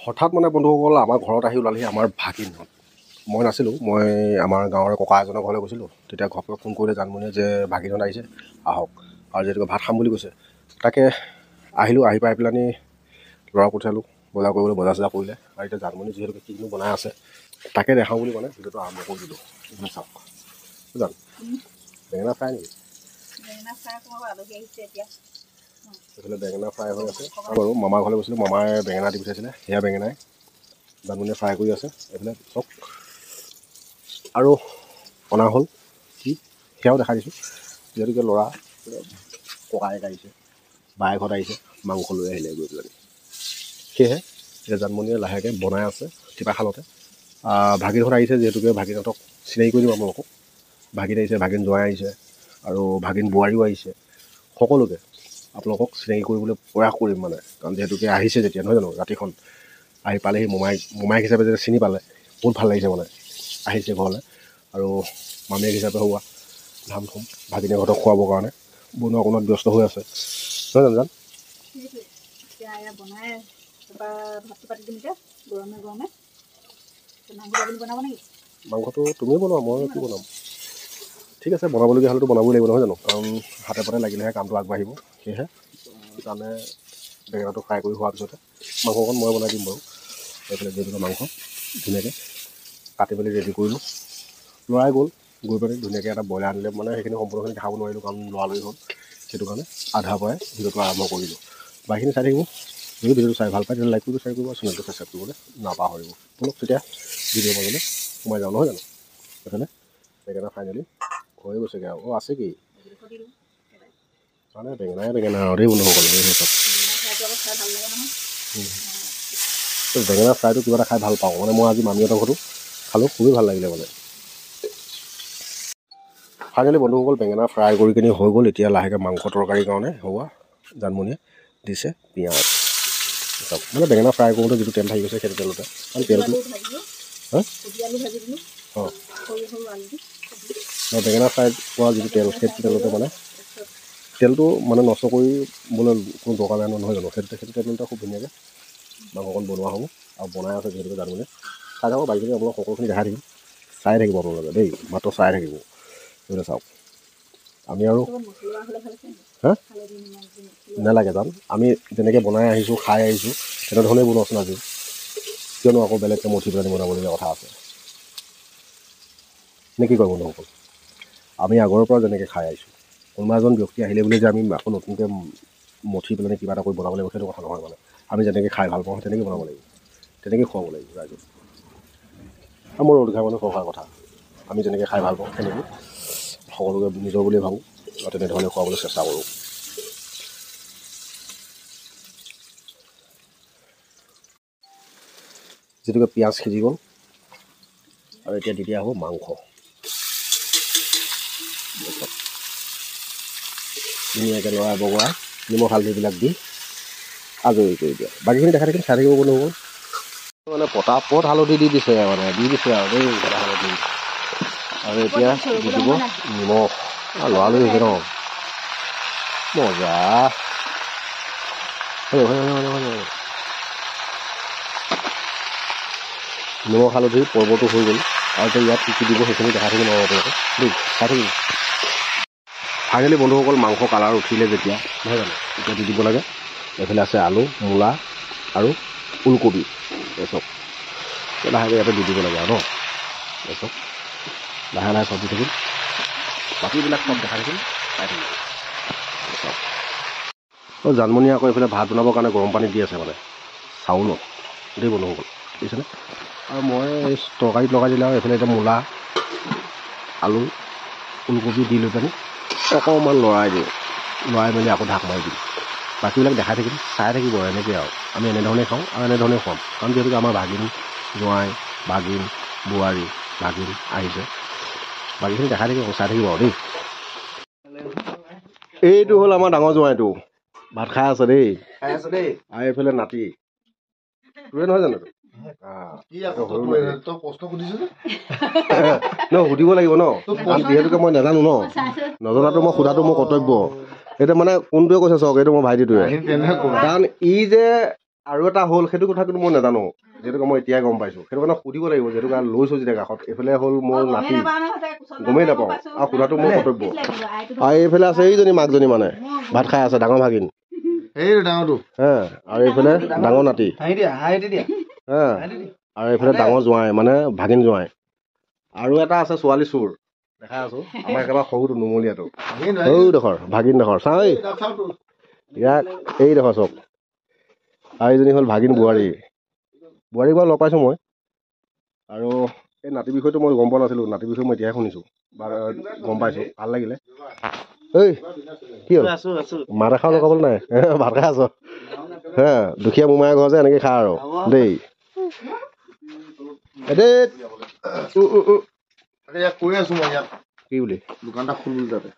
হঠাৎ মানে বন্ধুসকল আমাৰ ঘৰত আহি ওলালহি আমাৰ ভাগিনহঁত। মই নাছিলোঁ, মই আমাৰ গাঁৱৰে ককা এজনৰ ঘৰলৈ গৈছিলোঁ। তেতিয়া ঘপকৈ ফোন কৰিলে জানমণিয়ে যে ভাগিনহঁত আহিছে আহক, আৰু যিহেতুকে ভাত খাম বুলি কৈছে। তাকে আহিলোঁ, আহি পাই পেলানি ল'ৰা পঠিয়ালোঁ বজাৰ কৰিবলৈ, বজাৰ চজাৰ কৰিলে। আৰু এতিয়া জানমণি যিহেতুকে কিনো বনাই আছে তাকে দেখাওঁ বুলি মানে ভিডিঅ'টো আৰম্ভ কৰি দিলোঁ। চাওক জান বেঙেনা ফ্ৰাই নেকি? এইফালে বেঙেনা ফ্ৰাই হৈ আছে বাৰু। মামাৰ ঘৰলৈ গৈছিলোঁ, মামাই বেঙেনা দি পঠিয়াইছিলে, সেয়া বেঙেনাই জানমণিয়ে ফ্ৰাই কৰি আছে। এইফালে চক আৰু অনা হ'ল কি সেয়াও দেখাই দিছোঁ। যিহেতুকে ল'ৰা ককায়েক আহিছে, বায়েকহঁত আহিছে, মাংস লৈ আহিলে গৈ পেলাই। সেয়েহে এতিয়া জানমণিয়ে লাহেকৈ বনাই আছে টিপাখালতে। ভাগিনহঁত আহিছে, যিহেতুকে ভাগিনহঁতক চিনাকি কৰি দিম আপোনালোকক। ভাগিন আহিছে, ভাগিন জোৱাই আহিছে, আৰু ভাগিন বোৱাৰীও আহিছে। সকলোকে আপোনালোকক চিনাকি কৰিবলৈ প্ৰয়াস কৰিম মানে, কাৰণ যিহেতুকে আহিছে যেতিয়া নহয় জানো, ৰাতিখন আহি পালেহি, মোমাইক হিচাপে যেতিয়া চিনি পালে বহুত ভাল লাগিছে মানে। আহিছে ঘৰলৈ আৰু মামীয়েক হিচাপে হোৱা ধাম ধুম ভাগিনীহঁতক খুৱাবৰ কাৰণে বনোৱা কোনোৱাত ব্যস্ত হৈ আছে নহয় জানো জান? মাংসটো তুমিয়ে বনোৱা, মই কি বনাম? ঠিক আছে, বনাবলগীয়া হ'লেতো বনাবই লাগিব নহয় জানো, কাৰণ হাতে পাতে লাগিলেহে কামটো আগবাঢ়িব। সেয়েহে জানে বেঙেনাটো ফ্ৰাই কৰি হোৱাৰ পিছতে মাংসকণ মই বনাই দিম বাৰু। এইফালে যিহেতুকে মাংস ধুনীয়াকৈ কাটি মেলি ৰেডি কৰিলোঁ। ল'ৰাই গ'ল, গৈ পেলাই ধুনীয়াকৈ এটা ব্ৰইলাৰ আনিলে, মানে সেইখিনি সম্পূৰ্ণখিনি দেখাব নোৱাৰিলোঁ কাৰণ লৰালৰি হ'ল। সেইটো কাৰণে আধাৰ পৰাই ভিডিঅ'টো আৰম্ভ কৰিলোঁ। বাকীখিনি চাই থাকিব। যদি ভিডিঅ'টো চাই ভাল পায় তেতিয়া লাইক কৰিব, শ্বেয়াৰ কৰিব, চেনেলটো ছাবস্ক্ৰাইব কৰিবলৈ নাপাহৰিব। বলক তেতিয়া ভিডিঅ' মাজলৈ সোমাই যাওঁ নহয় জানো। এইফালে বেঙেনা ফাইনেলি হৈ গৈছেগৈ আৰু আছে কি মানে বেঙেনা আৰু দেই বন্ধুসকল। বেঙেনা ফ্ৰাইটো কিবা এটা খাই ভাল পাওঁ মানে। মই আজি মামীহঁতৰ ঘৰতো খালোঁ, খুবেই ভাল লাগিলে মানে। ফাইনেলি বন্ধুসকল বেঙেনা ফ্ৰাই কৰি কিনি হৈ গ'ল। এতিয়া লাহেকৈ মাংস তৰকাৰীৰ কাৰণে হোৱা জানমণিয়ে দিছে পিঁয়াজ। চাওক মানে বেঙেনা ফ্ৰাই কৰোঁতে যিটো তেল থাকি গৈছে সেইটো তেলতে, আৰু তেলটো বেঙেনা ফ্ৰাই কৰা যিটো তেল সেইটো তেলতে মানে তেলটো মানে নষ্ট কৰিবলৈ কোনো দৰকাৰ নাই নহয় জানো। সেইটো তেলতে খুব ধুনীয়াকৈ মাংসকণ বনোৱা হ'ব আৰু বনাই আছে যিহেতুকে জানমণিয়ে। চাই থাকক, বাকীখিনি আপোনালোক সকলোখিনি দেখাই থাকিম, চাই থাকিব আপোনালোকে দেই, মাত্ৰ চাই থাকিব। এইটো চাওক আমি আৰু নালাগে জান, আমি যেনেকৈ বনাই আহিছোঁ খাই আহিছোঁ তেনেধৰণেই বনোৱাচোন আজি, কিয়নো আকৌ বেলেগকৈ মঠি পেলাই বনাবলগীয়া কথা আছে নে কি কয় বন্ধুসকল? আমি আগৰ পৰা যেনেকৈ খাই আহিছোঁ, কোনোবা এজন ব্যক্তি আহিলে বুলি যে আমি আকৌ নতুনকৈ মঠি পেলাই কিবা এটা কৰি বনাব লাগিব সেইটো কথা নহয় মানে। আমি যেনেকৈ খাই ভাল পাওঁ তেনেকৈ বনাব লাগিব, তেনেকৈ খুৱাব লাগিব ৰাইজক। আৰু মোৰ অধিকাৰ মানুহ সৰকাৰ কথা, আমি যেনেকৈ খাই ভাল পাওঁ তেনেকৈ সকলোকে নিজৰ বুলিয়ে ভাবোঁ আৰু তেনেধৰণে খুৱাবলৈ চেষ্টা কৰোঁ। যিটোকে পিঁয়াজ সিজি গ'ল আৰু এতিয়া দি দিয়া হ'ব মাংস। ধুনীয়াকৈ লৰাই বগৰাই নিমখ হালধিবিলাক দি আজৰি কৰি দিয়া। বাকীখিনি দেখাই থাকিম, চাই থাকিব বন্ধুসকল। মানে পটাপট হালধি দি দিছে মানে, দি দিছে আৰু দেই হালধি। আৰু এতিয়া দি দিব নিমখ। লৰালৰি হৈছে ন, মজা। নিমখ হালধি পৰ্বটো হৈ গ'ল আৰু এতিয়া ইয়াত কি কি দিব সেইখিনি দেখাই থাকিব নোৱাৰোঁ আপোনালোকে দেই, চাই থাকিব। ফাইনেলি বন্ধুসকল মাংস কালাৰ উঠিলে যেতিয়া নহয় জানো, এতিয়া দি দিব লাগে। এইফালে আছে আলু, মূলা আৰু ওলকবি। চাওক লাহেকৈ ইয়াতে দি দিব লাগে আৰু ন। চাওক লাহে লাহে চব্জি থাকিম, বাকীবিলাক চব দেখাই থাকিম, চাই থাকিম। চাওক জানমণিয়ে আকৌ এইফালে ভাত বনাবৰ কাৰণে গৰম পানী দি আছে মানে চাউলত দেই বন্ধুসকল, বুজিছেনে। আৰু মই এই তৰকাৰীত লগাই দিলে আৰু এইফালে এতিয়া মূলা আলু ওলকবি দি লৈ পেলাই অকণমান লৰাই দিওঁ, লৰাই মেলি আকৌ ঢাক মাৰি দিম। বাকীবিলাক দেখাই থাকিম, চাই থাকিব এনেকৈ আৰু। আমি এনেধৰণে খাওঁ আৰু এনেধৰণে খুৱাম, কাৰণ যিহেতুকে আমাৰ ভাগিন জোঁৱাই, ভাগিন বোৱাৰী, ভাগিন আহিছে। বাকীখিনি দেখাই থাকিব, চাই থাকিব আৰু দেই। এইটো হ'ল আমাৰ ডাঙৰ জোঁৱাইটো, ভাত খাই আছে দেই, আৰু এইফালে নাতি তোৰে নহয় জানো? সুধিব লাগিব ন, কাৰণ যিহেতুকে মই নাজানো ন, নজনাটো মই সোধাটো মোৰ কৰ্তব্য। এতিয়া মানে কোনটোৱে কৈছে চাওক, এইটো মোৰ ভাইটিটোৱে, কাৰণ ই যে আৰু এটা হ'ল সেইটো কথা কিন্তু মই নাজানো যিহেতুকে মই এতিয়াই গম পাইছোঁ সেইটো কাৰণে সুধিব লাগিব যিহেতুকে লৈছোঁ যেতিয়া কাষত এইফালে হ'ল মোৰ নাতি গমেই নাপাওঁ আৰু সোধাটো মোৰ কৰ্তব্য আৰু এইফালে আছে এইজনী মাকজনী মানে ভাত খাই আছে ডাঙৰ ভাগিন ডাঙৰটো হা আৰু এইফালে ডাঙৰ নাতি হা আৰু এইফালে ডাঙৰ জোঁৱাই মানে ভাগিন জোঁৱাই আৰু এটা আছে ছোৱালী চোৰ দেখাই আছোঁ আমাৰ একেবাৰে সৰুটো নুমলীয়াটো সৰুডোখৰ ভাগিনডোখৰ চাওঁ ইয়াক এইডোখৰ চব আৰু এইজনী হ'ল ভাগিন বোৱাৰী বোৱাৰীক বাৰু লগ পাইছোঁ মই আৰু এই নাতিৰ বিষয়টো মই গম পোৱা নাছিলোঁ নাতিৰ বিষয়ে মই এতিয়াহে শুনিছোঁ বা গম পাইছোঁ ভাল লাগিলে ঐ কি হ'ল মাত এষাৰ লগাবলৈ নাই ভাত খাই আছ হা দুখীয়া মোমাই ঘৰ যে এনেকৈ খা আৰু দেই কৈ আছো মই ইয়াত কি বুলি দোকান এটা খুলো তাতে